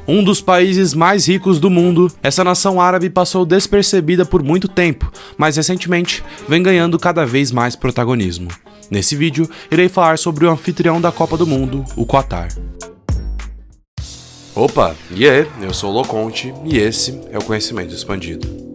Um dos países mais ricos do mundo, essa nação árabe passou despercebida por muito tempo, mas recentemente vem ganhando cada vez mais protagonismo. Nesse vídeo, irei falar sobre o anfitrião da Copa do Mundo, o Qatar. Opa, e aí? Eu sou o Loconte e esse é o Conhecimento Expandido.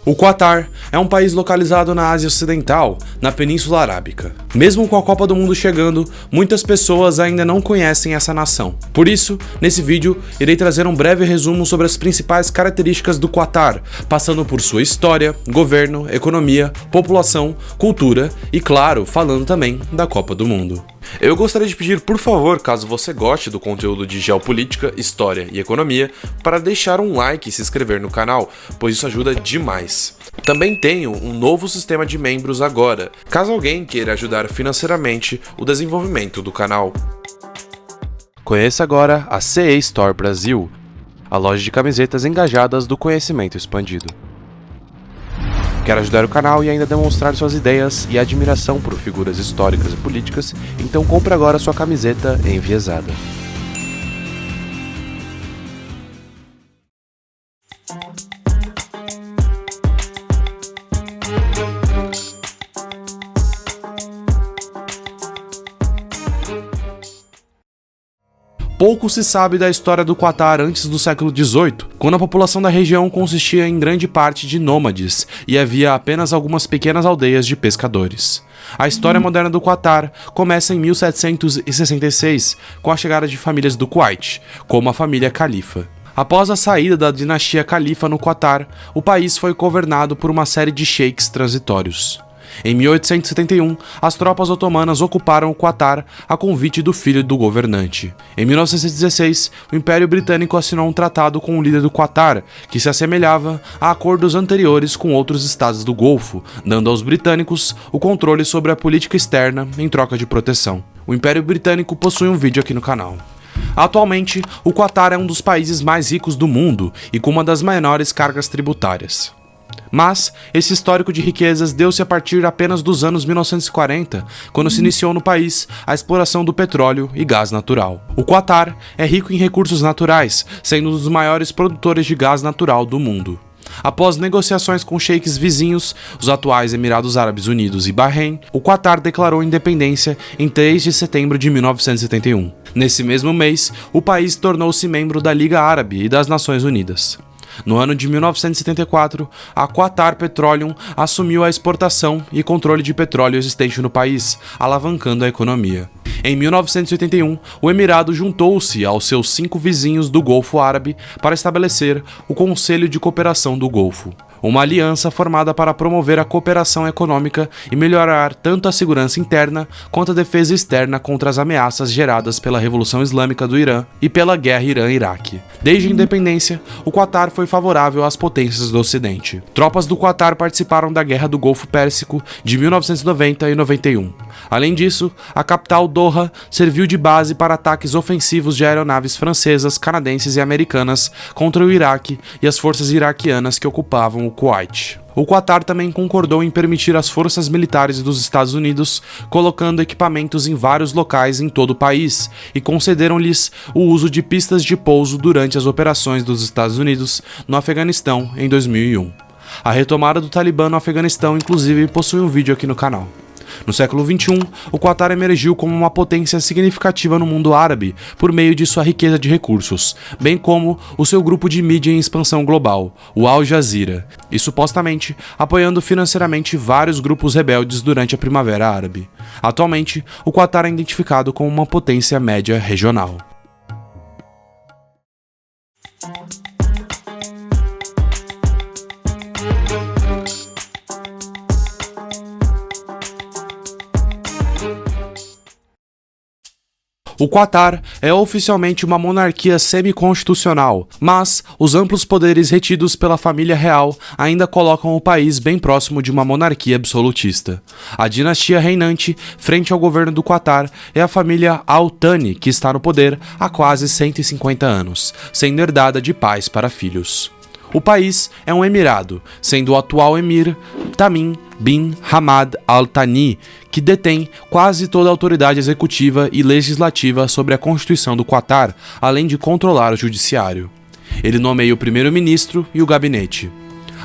O Qatar é um país localizado na Ásia Ocidental, na Península Arábica. Mesmo com a Copa do Mundo chegando, muitas pessoas ainda não conhecem essa nação. Por isso, nesse vídeo, irei trazer um breve resumo sobre as principais características do Qatar, passando por sua história, governo, economia, população, cultura e, claro, falando também da Copa do Mundo. Eu gostaria de pedir, por favor, caso você goste do conteúdo de geopolítica, história e economia, para deixar um like e se inscrever no canal, pois isso ajuda demais. Também tenho um novo sistema de membros agora, caso alguém queira ajudar financeiramente o desenvolvimento do canal. Conheça agora a CE Store Brasil, a loja de camisetas engajadas do Conhecimento Expandido. Quer ajudar o canal e ainda demonstrar suas ideias e admiração por figuras históricas e políticas? Então compre agora sua camiseta enviesada. Pouco se sabe da história do Qatar antes do século XVIII, quando a população da região consistia em grande parte de nômades e havia apenas algumas pequenas aldeias de pescadores. A história moderna do Qatar começa em 1766, com a chegada de famílias do Kuwait, como a família Califa. Após a saída da dinastia Califa no Qatar, o país foi governado por uma série de sheiks transitórios. Em 1871, as tropas otomanas ocuparam o Qatar a convite do filho do governante. Em 1916, o Império Britânico assinou um tratado com o líder do Qatar, que se assemelhava a acordos anteriores com outros estados do Golfo, dando aos britânicos o controle sobre a política externa em troca de proteção. O Império Britânico possui um vídeo aqui no canal. Atualmente, o Qatar é um dos países mais ricos do mundo e com uma das menores cargas tributárias. Mas esse histórico de riquezas deu-se a partir apenas dos anos 1940, quando se iniciou no país a exploração do petróleo e gás natural. O Qatar é rico em recursos naturais, sendo um dos maiores produtores de gás natural do mundo. Após negociações com sheiks vizinhos, os atuais Emirados Árabes Unidos e Bahrein, o Qatar declarou independência em 3 de setembro de 1971. Nesse mesmo mês, o país tornou-se membro da Liga Árabe e das Nações Unidas. No ano de 1974, a Qatar Petroleum assumiu a exportação e controle de petróleo existente no país, alavancando a economia. Em 1981, o Emirado juntou-se aos seus 5 vizinhos do Golfo Árabe para estabelecer o Conselho de Cooperação do Golfo, uma aliança formada para promover a cooperação econômica e melhorar tanto a segurança interna quanto a defesa externa contra as ameaças geradas pela Revolução Islâmica do Irã e pela Guerra Irã-Iraque. Desde a independência, o Qatar foi favorável às potências do Ocidente. Tropas do Qatar participaram da Guerra do Golfo Pérsico de 1990 e 91. Além disso, a capital Doha serviu de base para ataques ofensivos de aeronaves francesas, canadenses e americanas contra o Iraque e as forças iraquianas que ocupavam o Kuwait. O Qatar também concordou em permitir às forças militares dos Estados Unidos colocando equipamentos em vários locais em todo o país e concederam-lhes o uso de pistas de pouso durante as operações dos Estados Unidos no Afeganistão em 2001. A retomada do Talibã no Afeganistão, inclusive, possui um vídeo aqui no canal. No século XXI, o Qatar emergiu como uma potência significativa no mundo árabe por meio de sua riqueza de recursos, bem como o seu grupo de mídia em expansão global, o Al Jazeera, e supostamente apoiando financeiramente vários grupos rebeldes durante a Primavera Árabe. Atualmente, o Qatar é identificado como uma potência média regional. O Qatar é oficialmente uma monarquia semi-constitucional, mas os amplos poderes retidos pela família real ainda colocam o país bem próximo de uma monarquia absolutista. A dinastia reinante frente ao governo do Qatar é a família Al Thani, que está no poder há quase 150 anos, sendo herdada de pais para filhos. O país é um emirado, sendo o atual emir Tamim bin Hamad Al Thani, que detém quase toda a autoridade executiva e legislativa sobre a Constituição do Quatar, além de controlar o judiciário. Ele nomeia o primeiro-ministro e o gabinete.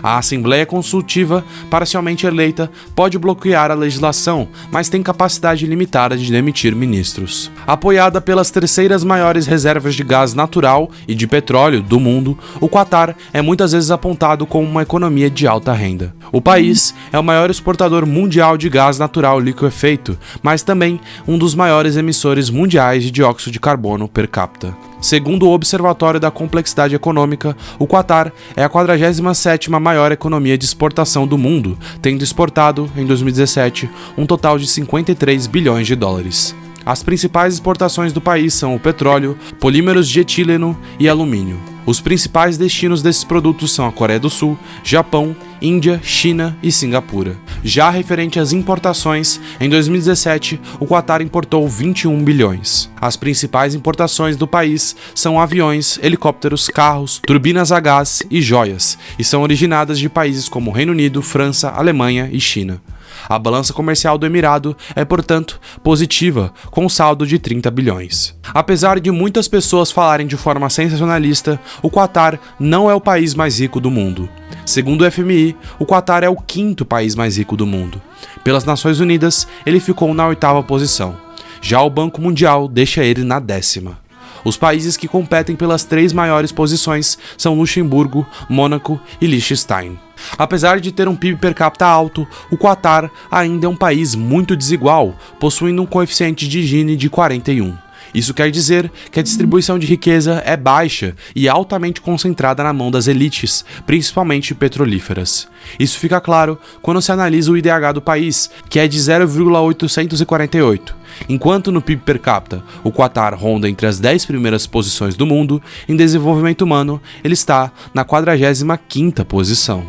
A Assembleia Consultiva, parcialmente eleita, pode bloquear a legislação, mas tem capacidade limitada de demitir ministros. Apoiada pelas terceiras maiores reservas de gás natural e de petróleo do mundo, o Quatar é muitas vezes apontado como uma economia de alta renda. O país é o maior exportador mundial de gás natural liquefeito, mas também um dos maiores emissores mundiais de dióxido de carbono per capita. Segundo o Observatório da Complexidade Econômica, o Quatar é a 47ª maior economia de exportação do mundo, tendo exportado, em 2017, um total de 53 bilhões de dólares. As principais exportações do país são o petróleo, polímeros de etileno e alumínio. Os principais destinos desses produtos são a Coreia do Sul, Japão, Índia, China e Singapura. Já referente às importações, em 2017, o Quatar importou 21 bilhões. As principais importações do país são aviões, helicópteros, carros, turbinas a gás e joias, e são originadas de países como Reino Unido, França, Alemanha e China. A balança comercial do Emirado é, portanto, positiva, com saldo de 30 bilhões. Apesar de muitas pessoas falarem de forma sensacionalista, o Quatar não é o país mais rico do mundo. Segundo o FMI, o Quatar é o 5º país mais rico do mundo. Pelas Nações Unidas, ele ficou na 8ª posição. Já o Banco Mundial deixa ele na 10ª. Os países que competem pelas 3 maiores posições são Luxemburgo, Mônaco e Liechtenstein. Apesar de ter um PIB per capita alto, o Quatar ainda é um país muito desigual, possuindo um coeficiente de Gini de 41. Isso quer dizer que a distribuição de riqueza é baixa e altamente concentrada na mão das elites, principalmente petrolíferas. Isso fica claro quando se analisa o IDH do país, que é de 0,848. Enquanto no PIB per capita o Quatar ronda entre as 10 primeiras posições do mundo, em desenvolvimento humano ele está na 45ª posição.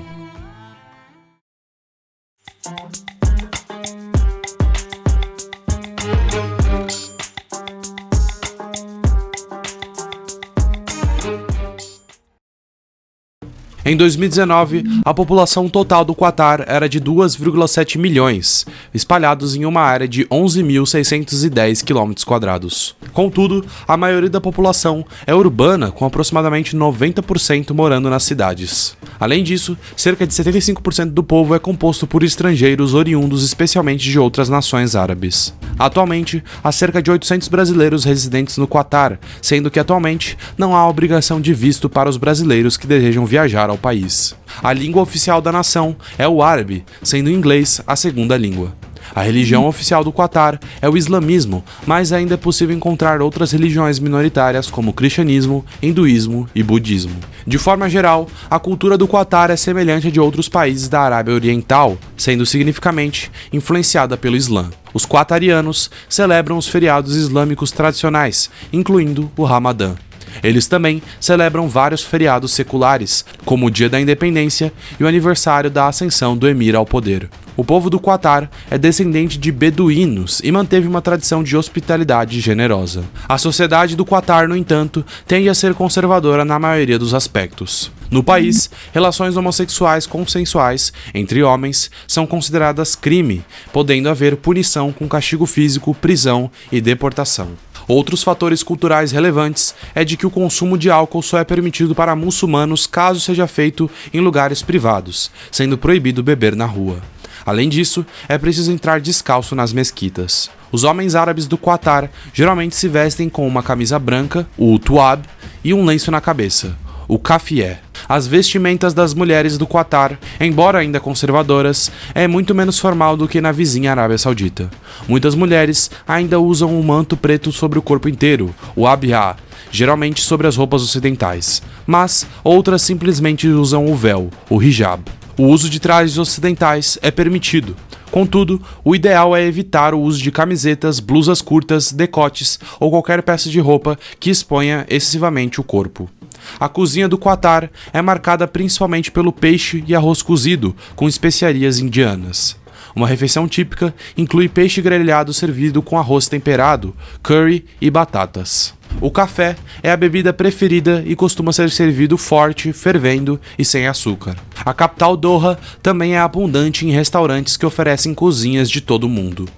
Em 2019, a população total do Quatar era de 2,7 milhões, espalhados em uma área de 11.610 km². Contudo, a maioria da população é urbana, com aproximadamente 90% morando nas cidades. Além disso, cerca de 75% do povo é composto por estrangeiros oriundos especialmente de outras nações árabes. Atualmente, há cerca de 800 brasileiros residentes no Quatar, sendo que atualmente não há obrigação de visto para os brasileiros que desejam viajar ao país. A língua oficial da nação é o árabe, sendo o inglês a segunda língua. A religião oficial do Quatar é o islamismo, mas ainda é possível encontrar outras religiões minoritárias como o cristianismo, hinduísmo e budismo. De forma geral, a cultura do Quatar é semelhante à de outros países da Arábia Oriental, sendo significativamente influenciada pelo Islã. Os quatarianos celebram os feriados islâmicos tradicionais, incluindo o Ramadã. Eles também celebram vários feriados seculares, como o Dia da Independência e o aniversário da ascensão do Emir ao poder. O povo do Quatar é descendente de beduínos e manteve uma tradição de hospitalidade generosa. A sociedade do Quatar, no entanto, tende a ser conservadora na maioria dos aspectos. No país, relações homossexuais consensuais entre homens são consideradas crime, podendo haver punição com castigo físico, prisão e deportação. Outros fatores culturais relevantes é de que o consumo de álcool só é permitido para muçulmanos caso seja feito em lugares privados, sendo proibido beber na rua. Além disso, é preciso entrar descalço nas mesquitas. Os homens árabes do Quatar geralmente se vestem com uma camisa branca, o tuab, e um lenço na cabeça, o kafié. As vestimentas das mulheres do Quatar, embora ainda conservadoras, é muito menos formal do que na vizinha Arábia Saudita. Muitas mulheres ainda usam um manto preto sobre o corpo inteiro, o abiyah, geralmente sobre as roupas ocidentais, mas outras simplesmente usam o véu, o hijab. O uso de trajes ocidentais é permitido. Contudo, o ideal é evitar o uso de camisetas, blusas curtas, decotes ou qualquer peça de roupa que exponha excessivamente o corpo. A cozinha do Quatar é marcada principalmente pelo peixe e arroz cozido, com especiarias indianas. Uma refeição típica inclui peixe grelhado servido com arroz temperado, curry e batatas. O café é a bebida preferida e costuma ser servido forte, fervendo e sem açúcar. A capital Doha também é abundante em restaurantes que oferecem cozinhas de todo o mundo.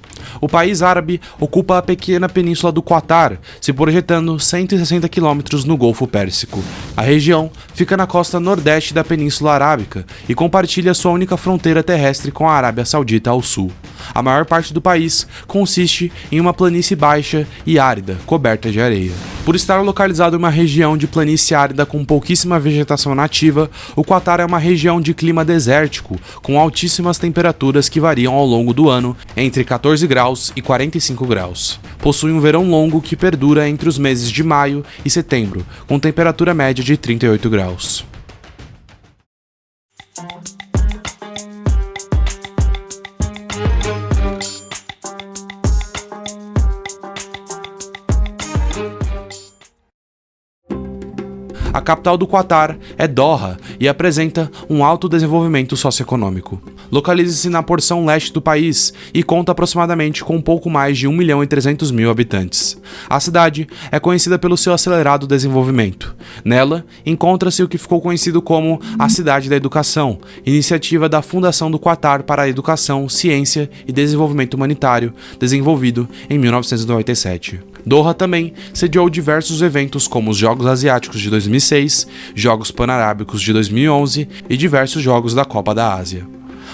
O país árabe ocupa a pequena península do Quatar, se projetando 160 quilômetros no Golfo Pérsico. A região fica na costa nordeste da Península Arábica e compartilha sua única fronteira terrestre com a Arábia Saudita ao sul. A maior parte do país consiste em uma planície baixa e árida, coberta de areia. Por estar localizado em uma região de planície árida com pouquíssima vegetação nativa, o Quatar é uma região de clima desértico, com altíssimas temperaturas que variam ao longo do ano, entre 14 graus e 45 graus. Possui um verão longo que perdura entre os meses de maio e setembro, com temperatura média de 38 graus. A capital do Quatar é Doha e apresenta um alto desenvolvimento socioeconômico. Localiza-se na porção leste do país e conta aproximadamente com um pouco mais de 1.300.000 habitantes. A cidade é conhecida pelo seu acelerado desenvolvimento. Nela, encontra-se o que ficou conhecido como a Cidade da Educação, iniciativa da Fundação do Quatar para a Educação, Ciência e Desenvolvimento Humanitário, desenvolvido em 1997. Doha também sediou diversos eventos como os Jogos Asiáticos de 2006, Jogos Pan-Arábicos de 2011 e diversos Jogos da Copa da Ásia.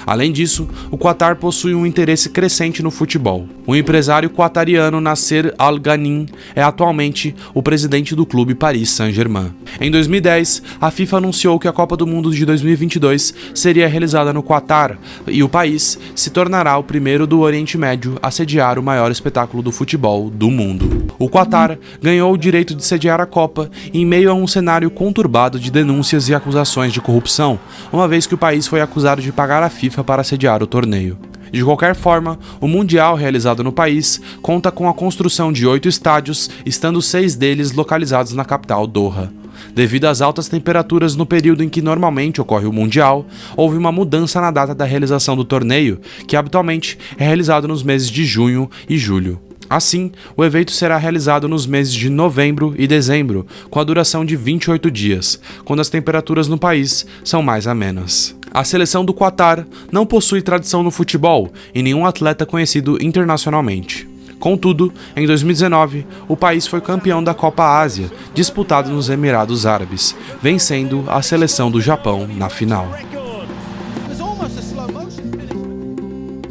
Além disso, o Quatar possui um interesse crescente no futebol. O empresário quatariano Nasser Al-Ghanim é atualmente o presidente do clube Paris Saint-Germain. Em 2010, a FIFA anunciou que a Copa do Mundo de 2022 seria realizada no Quatar e o país se tornará o primeiro do Oriente Médio a sediar o maior espetáculo do futebol do mundo. O Quatar ganhou o direito de sediar a Copa em meio a um cenário conturbado de denúncias e acusações de corrupção, uma vez que o país foi acusado de pagar a FIFA para sediar o torneio. De qualquer forma, o Mundial realizado no país conta com a construção de 8 estádios, estando 6 deles localizados na capital Doha. Devido às altas temperaturas no período em que normalmente ocorre o Mundial, houve uma mudança na data da realização do torneio, que habitualmente é realizado nos meses de junho e julho. Assim, o evento será realizado nos meses de novembro e dezembro, com a duração de 28 dias, quando as temperaturas no país são mais amenas. A seleção do Quatar não possui tradição no futebol e nenhum atleta conhecido internacionalmente. Contudo, em 2019, o país foi campeão da Copa Ásia, disputado nos Emirados Árabes, vencendo a seleção do Japão na final.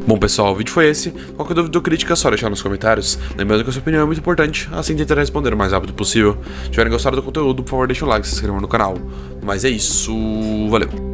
Bom pessoal, o vídeo foi esse. Qualquer dúvida ou crítica é só deixar nos comentários. Lembrando que a sua opinião é muito importante, assim tentarei responder o mais rápido possível. Se tiverem gostado do conteúdo, por favor deixa o like e se inscreva no canal. Mas é isso, valeu!